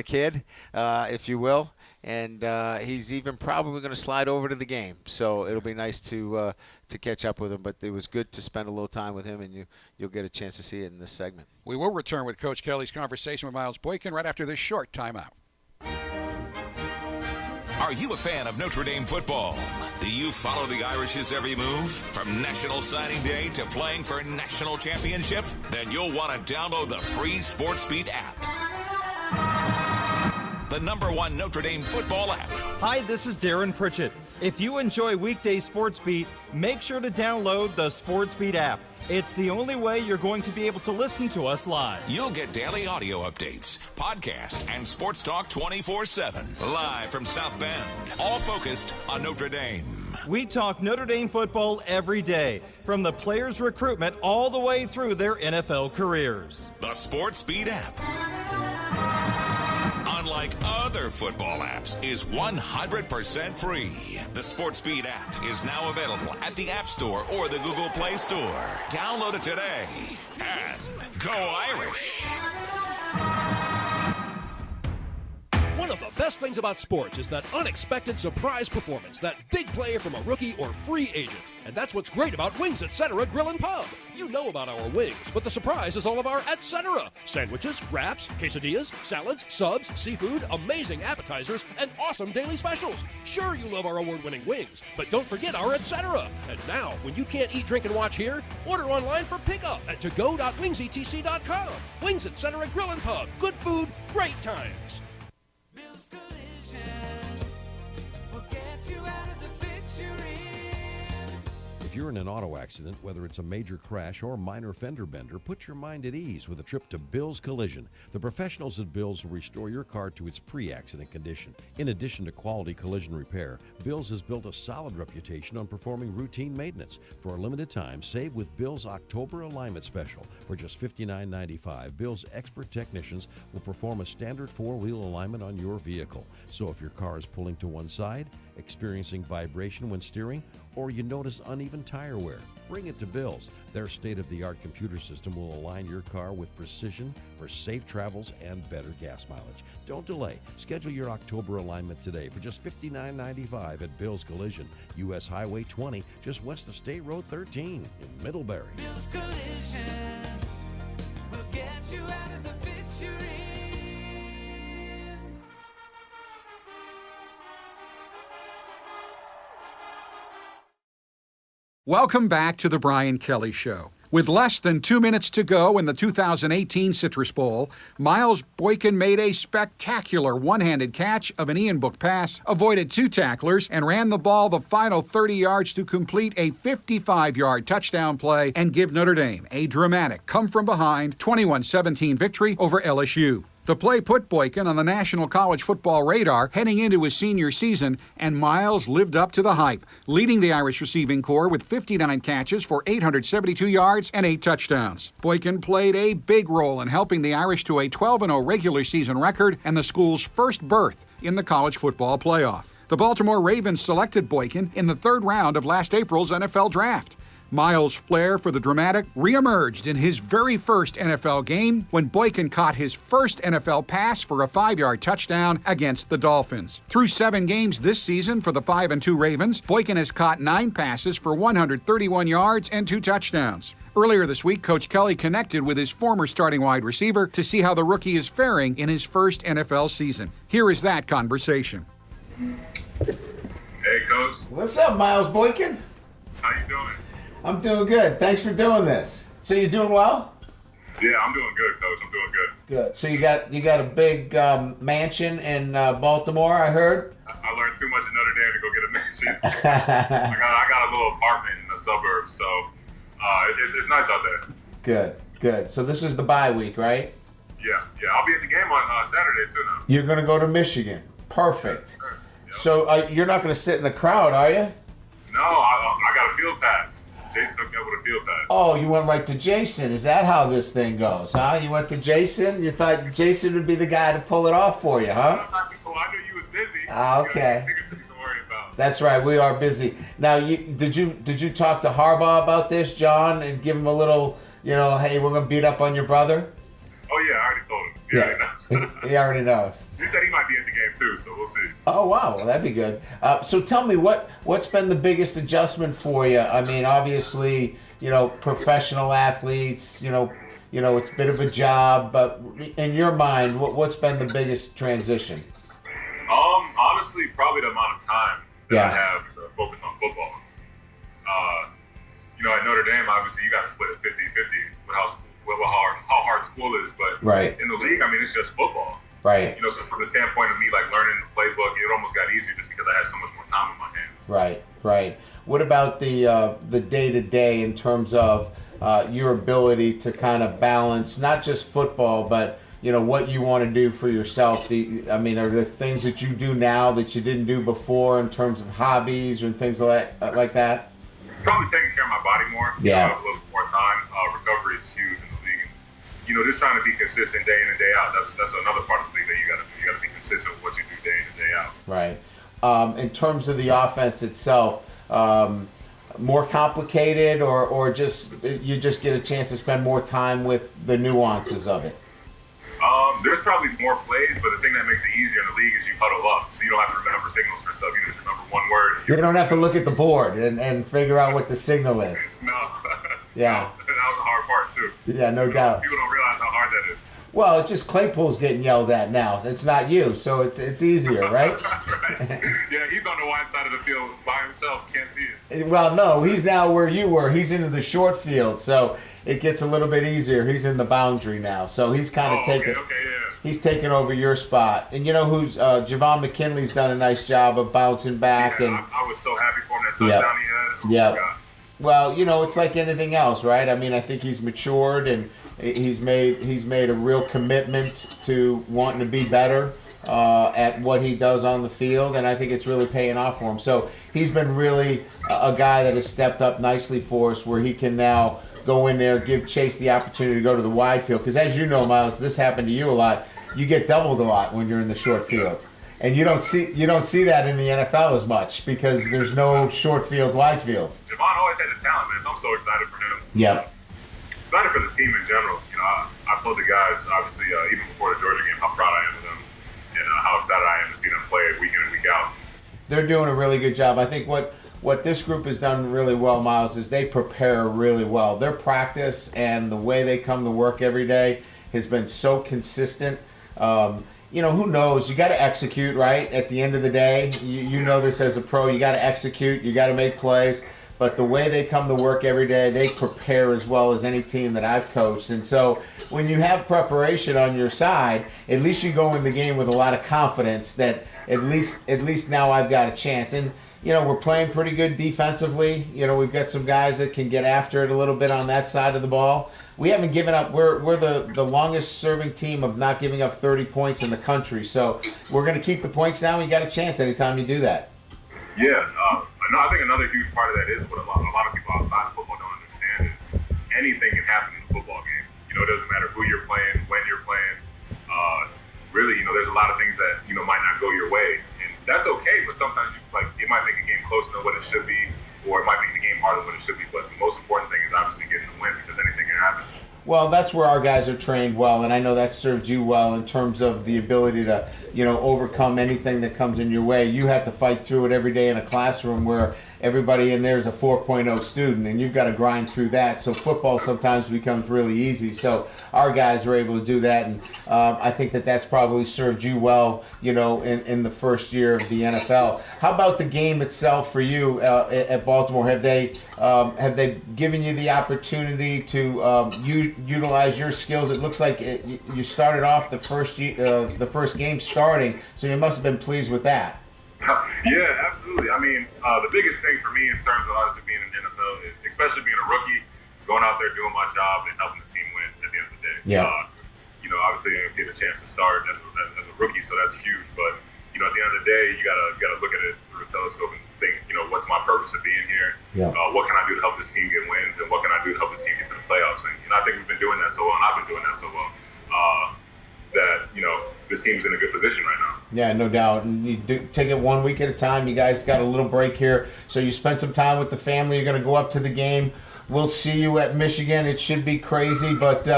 kid, if you will. And he's even probably going to slide over to the game. So it'll be nice to catch up with him. But it was good to spend a little time with him, and you'll get a chance to see it in this segment. We will return with Coach Kelly's conversation with Miles Boykin right after this short timeout. Are you a fan of Notre Dame football? Do you follow the Irish's every move? From National Signing Day to playing for a national championship? Then you'll want to download the free SportsBeat app. The #1 Notre Dame football app. Hi, this is Darren Pritchett. If you enjoy weekday Sports Beat, make sure to download the Sports Beat app. It's the only way you're going to be able to listen to us live. You'll get daily audio updates, podcast, and sports talk 24/7. Live from South Bend. All focused on Notre Dame. We talk Notre Dame football every day, from the players' recruitment all the way through their NFL careers. The Sports Beat app, unlike other football apps, is 100% free. The SportsBeat app is now available at the App Store or the Google Play Store. Download it today and go Irish! One of the best things about sports is that unexpected surprise performance, that big play from a rookie or free agent. And that's what's great about Wings Etc. Grill and Pub. You know about our wings, but the surprise is all of our Etc. Sandwiches, wraps, quesadillas, salads, subs, seafood, amazing appetizers, and awesome daily specials. Sure, you love our award-winning wings, but don't forget our Etc. And now, when you can't eat, drink, and watch here, order online for pickup at togo.wingsetc.com. Wings Etc. Grill and Pub. Good food, great times. If you're in an auto accident, whether it's a major crash or minor fender bender, put your mind at ease with a trip to Bill's Collision. The professionals at Bill's will restore your car to its pre-accident condition. In addition to quality collision repair, Bill's has built a solid reputation on performing routine maintenance. For a limited time, save with Bill's October Alignment Special. For just $59.95, Bill's expert technicians will perform a standard four-wheel alignment on your vehicle. So if your car is pulling to one side, experiencing vibration when steering, or you notice uneven tire wear, bring it to Bill's. Their state-of-the-art computer system will align your car with precision for safe travels and better gas mileage. Don't delay. Schedule your October alignment today for just $59.95 at Bill's Collision, U.S. Highway 20, just west of State Road 13 in Middlebury. Bill's Collision will get you out of the fix you're in. Welcome back to the Brian Kelly Show. With less than 2 minutes to go in the 2018 Citrus Bowl, Miles Boykin made a spectacular one-handed catch of an Ian Book pass, avoided 2 tacklers, and ran the ball the final 30 yards to complete a 55-yard touchdown play and give Notre Dame a dramatic come-from-behind 21-17 victory over LSU. The play put Boykin on the National College Football radar heading into his senior season, and Miles lived up to the hype, leading the Irish receiving corps with 59 catches for 872 yards and 8 touchdowns. Boykin played a big role in helping the Irish to a 12-0 regular season record and the school's first berth in the college football playoff. The Baltimore Ravens selected Boykin in the 3rd round of last April's NFL draft. Miles' flair for the dramatic reemerged in his very first NFL game when Boykin caught his first NFL pass for a 5-yard touchdown against the Dolphins. Through 7 games this season for the 5-2 Ravens, Boykin has caught 9 passes for 131 yards and 2 touchdowns. Earlier this week, Coach Kelly connected with his former starting wide receiver to see how the rookie is faring in his first NFL season. Here is that conversation. Hey, Coach. What's up, Miles Boykin? How you doing? I'm doing good. Thanks for doing this. So you doing well? Yeah, I'm doing good, Coach. I'm doing good. Good. So you got a big mansion in Baltimore, I heard? I learned too much in Notre Dame to go get a mansion. I got a little apartment in the suburbs, so it's nice out there. Good. So this is the bye week, right? Yeah. I'll be at the game on Saturday, too, now. You're going to go to Michigan. Perfect. Yep. So you're not going to sit in the crowd, are you? No, I got a field pass. Jason hooked me up with a field pass. Oh, you went right to Jason. Is that how this thing goes, huh? You went to Jason? You thought Jason would be the guy to pull it off for you, huh? I knew you was busy. Okay. You to worry about. That's right. We are busy. Now, did you talk to Harbaugh about this, John, and give him a little, hey, we're going to beat up on your brother? Oh, yeah, I already told him. He already knows. He said he might be at the game, too, so we'll see. Oh, wow. Well, that'd be good. So tell me, what's been the biggest adjustment for you? I mean, obviously, professional athletes, it's a bit of a job, but in your mind, what's been the biggest transition? Honestly, probably the amount of time that I have to focus on football. At Notre Dame, obviously, you got to split it 50-50 with how hard school is, but in the league, I mean, it's just football. Right. So from the standpoint of me, like, learning the playbook, it almost got easier just because I had so much more time in my hands. Right. What about the day-to-day in terms of your ability to kind of balance not just football, but what you want to do for yourself? Are there things that you do now that you didn't do before in terms of hobbies or things like that? Probably taking care of my body more. Yeah. A little more time. Recovery is huge in the league. Just trying to be consistent day in and day out. That's another part of the league that you got to do. You got to be consistent with what you do day in and day out. Right. In terms of the offense itself, more complicated or you just get a chance to spend more time with the nuances of it? There's probably more plays, but the thing that makes it easier in the league is you huddle up, so you don't have to remember signals for stuff. You just remember one word. You don't have to look at the board and figure out what the signal is. No. Yeah. That was the hard part, too. Yeah, no doubt. People don't realize how hard that is. Well, it's just Claypool's getting yelled at now. It's not you, so it's easier, right? Yeah, he's on the wide side of the field by himself. Can't see it. Well, no, he's now where you were. He's into the short field, so it gets a little bit easier. He's in the boundary now, so he's kind of taking. He's taking over your spot, and who's Javon McKinley's done a nice job of bouncing back. Yeah, and I was so happy for him that touchdown he had. Yeah. Well, it's like anything else, right? I mean, I think he's matured and he's made a real commitment to wanting to be better at what he does on the field, and I think it's really paying off for him. So he's been really a guy that has stepped up nicely for us, where he can now go in there, give Chase the opportunity to go to the wide field. Because as you know, Miles, this happened to you a lot. You get doubled a lot when you're in the short field. And you don't see that in the NFL as much because there's no short field, wide field. Javon always had the talent, man. So I'm so excited for him. Yeah. Excited for the team in general. I told the guys, obviously, even before the Georgia game, how proud I am of them and how excited I am to see them play week in and week out. They're doing a really good job. I think what this group has done really well, Miles, is they prepare really well. Their practice and the way they come to work every day has been so consistent. Who knows? You got to execute, right? At the end of the day, you know this as a pro. You got to execute. You got to make plays. but the way they come to work every day, they prepare as well as any team that I've coached. And so when you have preparation on your side, at least you go in the game with a lot of confidence that at least now I've got a chance. And we're playing pretty good defensively. We've got some guys that can get after it a little bit on that side of the ball. We haven't given up. We're the longest serving team of not giving up 30 points in the country. So we're going to keep the points down. You got a chance anytime you do that. Yeah, I think another huge part of that is what a lot of people outside of football don't understand is anything can happen in a football game. It doesn't matter who you're playing, when you're playing. Really, there's a lot of things that might not go your way, and that's okay. But sometimes it might make a game closer than what it should be, or it might make the game harder than what it should be. But the most important thing is obviously getting the win, because anything can happen. Well, that's where our guys are trained well, and I know that served you well in terms of the ability to, overcome anything that comes in your way. You have to fight through it every day in a classroom where everybody in there is a 4.0 student, and you've got to grind through that. So football sometimes becomes really easy. So our guys are able to do that, and I think that's probably served you well, in the first year of the NFL. How about the game itself for you at Baltimore? Have they given you the opportunity to utilize your skills? It looks like you started off the first game starting, so you must have been pleased with that. Yeah, absolutely. I mean, the biggest thing for me in terms of obviously being in the NFL, especially being a rookie, is going out there doing my job and helping the team win at the end of the day. Yeah. Obviously I get a chance to start as a rookie, so that's huge. But at the end of the day, you gotta look at it through a telescope and think, what's my purpose of being here? Yeah. What can I do to help this team get wins, and what can I do to help this team get to the playoffs? And I think we've been doing that so well, and I've been doing that so well that this team's in a good position right now. Yeah, no doubt. And you do take it 1 week at a time. You guys got a little break here, so you spend some time with the family. You're going to go up to the game. We'll see you at Michigan. It should be crazy, but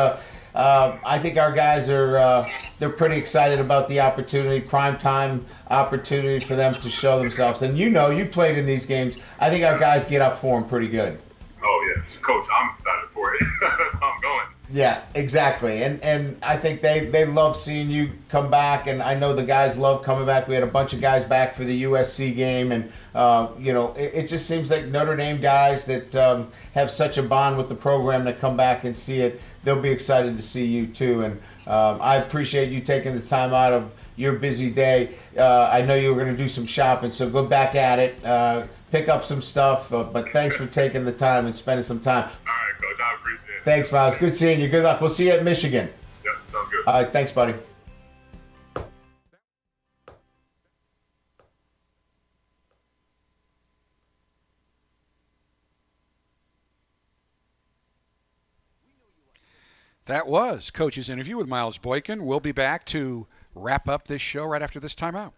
I think our guys are they're pretty excited about the opportunity, primetime opportunity for them to show themselves. And you played in these games. I think our guys get up for them pretty good. Oh yes, Coach, I'm excited for it. That's how I'm going. Yeah, exactly. And I think they love seeing you come back, and I know the guys love coming back. We had a bunch of guys back for the USC game, and it just seems like Notre Dame guys that have such a bond with the program that come back and see it, they'll be excited to see you too. And I appreciate you taking the time out of your busy day. I know you were going to do some shopping, so go back at it. Pick up some stuff, but thanks for taking the time and spending some time. All right, Coach, I appreciate it. Thanks, Miles. Good seeing you. Good luck. We'll see you at Michigan. Yep, sounds good. All right, thanks, buddy. That was Coach's interview with Miles Boykin. We'll be back to wrap up this show right after this timeout.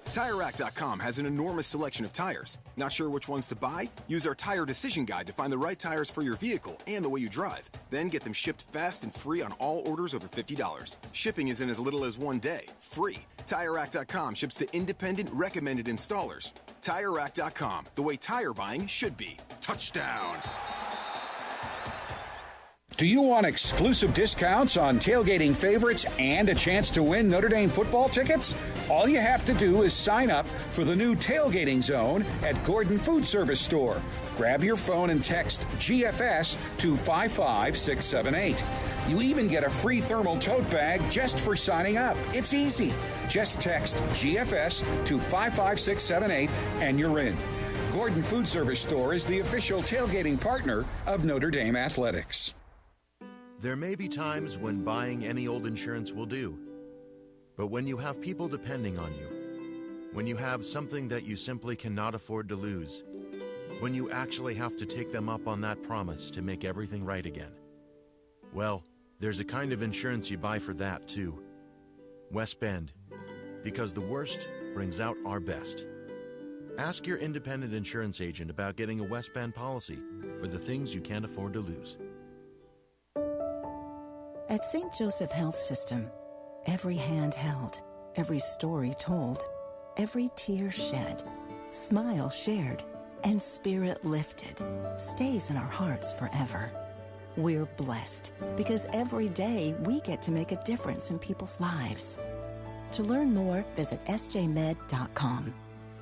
TireRack.com has an enormous selection of tires. Not sure which ones to buy? Use our Tire Decision Guide to find the right tires for your vehicle and the way you drive. Then get them shipped fast and free on all orders over $50. Shipping is in as little as 1 day. Free. TireRack.com ships to independent, recommended installers. TireRack.com, the way tire buying should be. Touchdown! Do you want exclusive discounts on tailgating favorites and a chance to win Notre Dame football tickets? All you have to do is sign up for the new tailgating zone at Gordon Food Service Store. Grab your phone and text GFS to 55678. You even get a free thermal tote bag just for signing up. It's easy. Just text GFS to 55678 and you're in. Gordon Food Service Store is the official tailgating partner of Notre Dame Athletics. There may be times when buying any old insurance will do. But when you have people depending on you, when you have something that you simply cannot afford to lose, when you actually have to take them up on that promise to make everything right again, well, there's a kind of insurance you buy for that too. West Bend, because the worst brings out our best. Ask your independent insurance agent about getting a West Bend policy for the things you can't afford to lose. At St. Joseph Health System, every hand held, every story told, every tear shed, smile shared, and spirit lifted stays in our hearts forever. We're blessed because every day we get to make a difference in people's lives. To learn more, visit sjmed.com.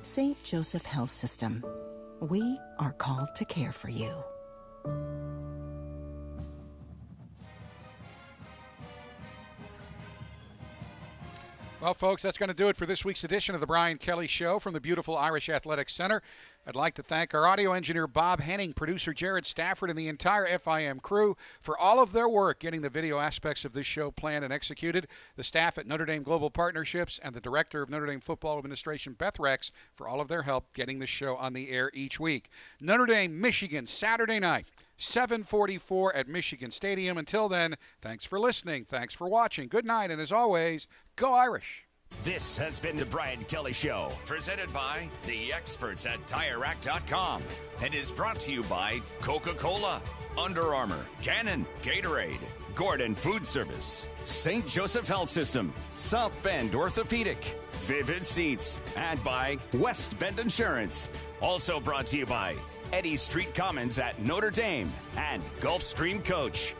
St. Joseph Health System. We are called to care for you. Well, folks, that's going to do it for this week's edition of the Brian Kelly Show from the beautiful Irish Athletics Center. I'd like to thank our audio engineer, Bob Henning, producer Jared Stafford, and the entire FIM crew for all of their work getting the video aspects of this show planned and executed, the staff at Notre Dame Global Partnerships, and the director of Notre Dame Football Administration, Beth Rex, for all of their help getting the show on the air each week. Notre Dame, Michigan, Saturday night, 7:44 at Michigan Stadium. Until then, thanks for listening. Thanks for watching. Good night, and as always, go Irish. This has been the Brian Kelly Show, presented by the experts at TireRack.com, and is brought to you by Coca-Cola, Under Armour, Canon, Gatorade, Gordon Food Service, St. Joseph Health System, South Bend Orthopedic, Vivid Seats, and by West Bend Insurance. Also brought to you by Eddy Street Commons at Notre Dame and Gulfstream Coach.